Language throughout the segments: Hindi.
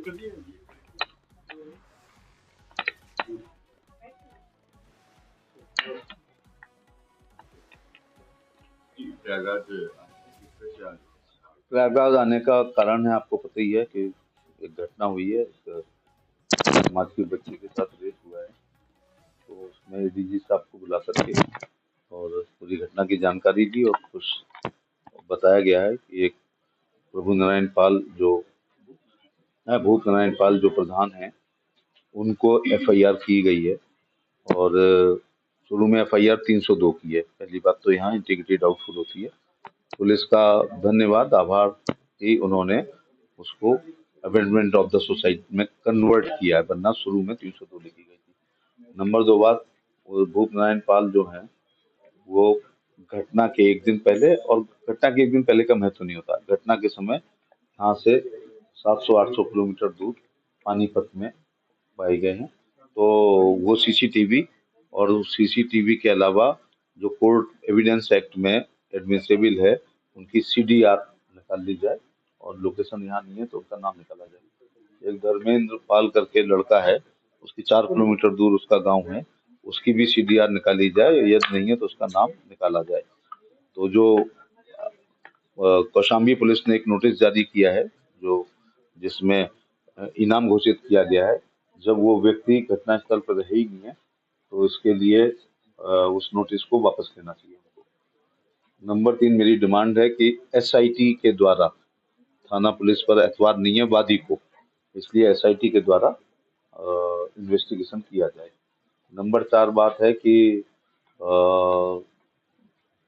प्रयागराज आने का कारण है, आपको पता ही है कि एक घटना हुई है, एक समाज के बच्चे के साथ रेप हुआ है। तो उसमें डीजी साहब को बुला करके और पूरी घटना की जानकारी दी और कुछ बताया गया है कि एक प्रभु नारायण पाल जो भूप नारायण पाल जो प्रधान हैं, उनको एफआईआर की गई है। और शुरू में एफआईआर 302 की है। पहली बात तो यहाँ इंटीग्रिटी डाउटफुल होती है। पुलिस का धन्यवाद, आभार कि उन्होंने उसको अमेंडमेंट ऑफ द सोसाइटी में कन्वर्ट किया है, वरना शुरू में 302 लिखी गई थी। नंबर 2 बात, भूप नारायण पाल जो हैं वो घटना के एक दिन पहले, और घटना के एक दिन पहले का महत्व नहीं होता, घटना के समय यहाँ से 700-800 किलोमीटर दूर पानीपत में पाए गए हैं। तो वो सीसीटीवी और सीसीटीवी के अलावा जो कोर्ट एविडेंस एक्ट में एडमिसेबल है, उनकी सीडीआर निकाल ली जाए और लोकेशन यहाँ नहीं है तो उसका नाम निकाला जाए। एक धर्मेंद्र पाल करके लड़का है, उसकी 4 किलोमीटर दूर उसका गांव है, उसकी भी सीडीआर निकाली जाए, यदि नहीं है तो उसका नाम निकाला जाए। तो जो कौशाम्बी पुलिस ने एक नोटिस जारी किया है जो जिसमें इनाम घोषित किया गया है। जब वो व्यक्ति घटनास्थल पर रहे ही नहीं है तो इसके लिए उस नोटिस को वापस लेना चाहिए उनको। नंबर 3, मेरी डिमांड है कि एसआईटी के द्वारा, थाना पुलिस पर एतवार नहीं है वादी को, इसलिए एसआईटी के द्वारा इन्वेस्टिगेशन किया जाए। नंबर 4 बात है कि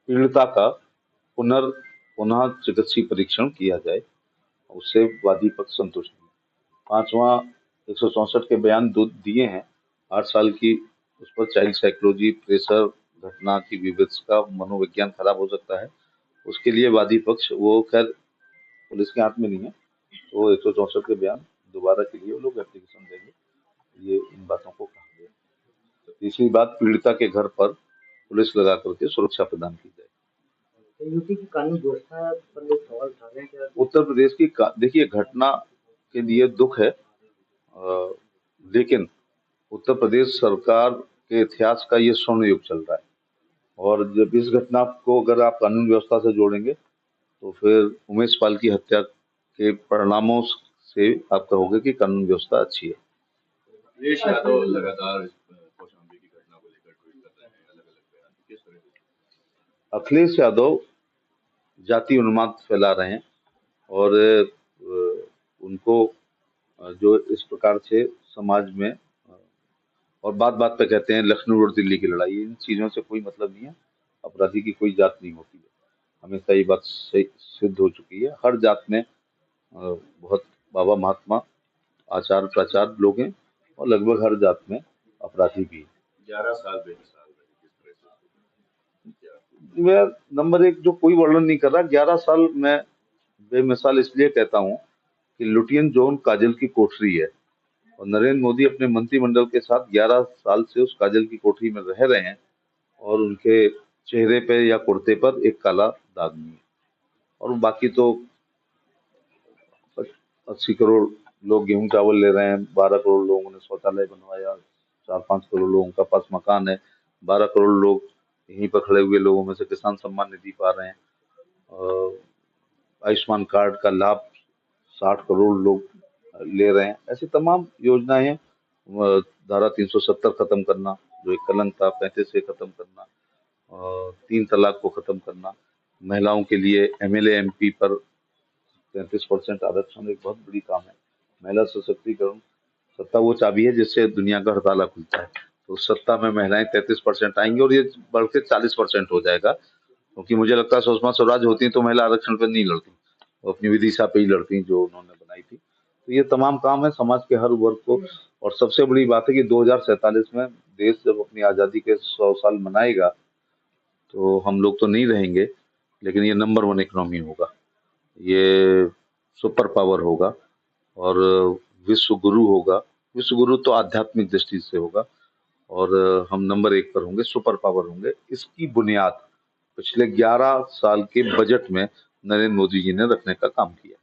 पीड़िता का पुनः चिकित्सीय परीक्षण किया जाए, उससे वादी पक्ष संतुष्ट है। 5वां, 164 के बयान दिए हैं। 8 साल की उस पर चाइल्ड साइकोलॉजी, प्रेशर, घटना की विविधता का मनोविज्ञान खराब हो सकता है, उसके लिए वादी पक्ष, वो खैर पुलिस के हाथ में नहीं है, तो 164 के बयान दोबारा के लिए वो लोग एप्लीकेशन देंगे। ये इन बातों को कहा गया। तीसरी बात, पीड़िता के घर पर पुलिस लगा करके सुरक्षा प्रदान की जाए। यूपी की कानून व्यवस्था पर लोग सवाल उठा रहे हैं। उत्तर प्रदेश की देखिए, घटना के लिए दुख है, लेकिन उत्तर प्रदेश सरकार के इतिहास का ये स्वर्ण युग चल रहा है, और जब इस घटना को अगर आप कानून व्यवस्था से जोड़ेंगे तो फिर उमेश पाल की हत्या के परिणामों से आप कहोगे कि कानून व्यवस्था अच्छी है। अखिलेश यादव लगातार कौशाम्बी की घटना को लेकर ट्वीट कर रहे हैं, अलग-अलग बयान, किस तरह से? अखिलेश यादव जाति उन्माद फैला रहे हैं और उनको जो इस प्रकार से समाज में और बात बात पे कहते हैं लखनऊ और दिल्ली की लड़ाई, इन चीजों से कोई मतलब नहीं है। अपराधी की कोई जात नहीं होती है, हमेशा ये बात सही सिद्ध हो चुकी है। हर जात में बहुत बाबा महात्मा आचार प्रचार लोग हैं और लगभग हर जात में अपराधी भी हैं। 11 साल बेमिसाल रहे, किस तरह से? मैं नंबर 1 जो कोई वर्णन नहीं कर रहा, 11 साल मैं बेमिसाल इसलिए कहता हूँ कि लुटियन जोन काजल की कोठरी है और नरेंद्र मोदी अपने मंत्रिमंडल के साथ 11 साल से उस काजल की कोठरी में रह रहे हैं और उनके चेहरे पे या कुर्ते पर एक काला दाग नहीं है। और बाकी तो 80 करोड़ लोग गेहूं चावल ले रहे हैं, 12 करोड़ लोगों ने शौचालय बनवाया, 4-5 करोड़ लोगों का पास मकान है, 12 करोड़ लोग यहीं पर खड़े हुए लोगों में से किसान सम्मान निधि पा रहे हैं, आयुष्मान कार्ड का लाभ 60 करोड़ लोग ले रहे हैं। ऐसी तमाम योजनाएं हैं। धारा 370 खत्म करना जो एक कलंक था, 35 से खत्म करना, 3 तलाक को खत्म करना, महिलाओं के लिए एमएलए एमपी पर 33% आरक्षण एक बहुत बड़ी काम है। महिला सशक्तिकरण, सत्ता वो चाबी है जिससे दुनिया का हर ताला खुलता है। तो सत्ता में महिलाएं 33% आएंगी और ये बढ़ के 40% हो जाएगा, क्योंकि मुझे लगता है सुषमा स्वराज होती तो महिला आरक्षण पर नहीं लड़ती, वो अपनी विदिशा पे ही लड़ती जो उन्होंने बनाई थी। तो ये तमाम काम है समाज के हर वर्ग को। और सबसे बड़ी बात है कि 2047 में देश जब अपनी आजादी के 100 साल मनाएगा तो हम लोग तो नहीं रहेंगे, लेकिन ये नंबर 1 इकोनॉमी होगा, ये सुपर पावर होगा और विश्व गुरु होगा। विश्व गुरु तो आध्यात्मिक दृष्टि से होगा और हम नंबर 1 पर होंगे, सुपर पावर होंगे। इसकी बुनियाद पिछले 11 साल के बजट में नरेंद्र मोदी जी ने रखने का काम किया।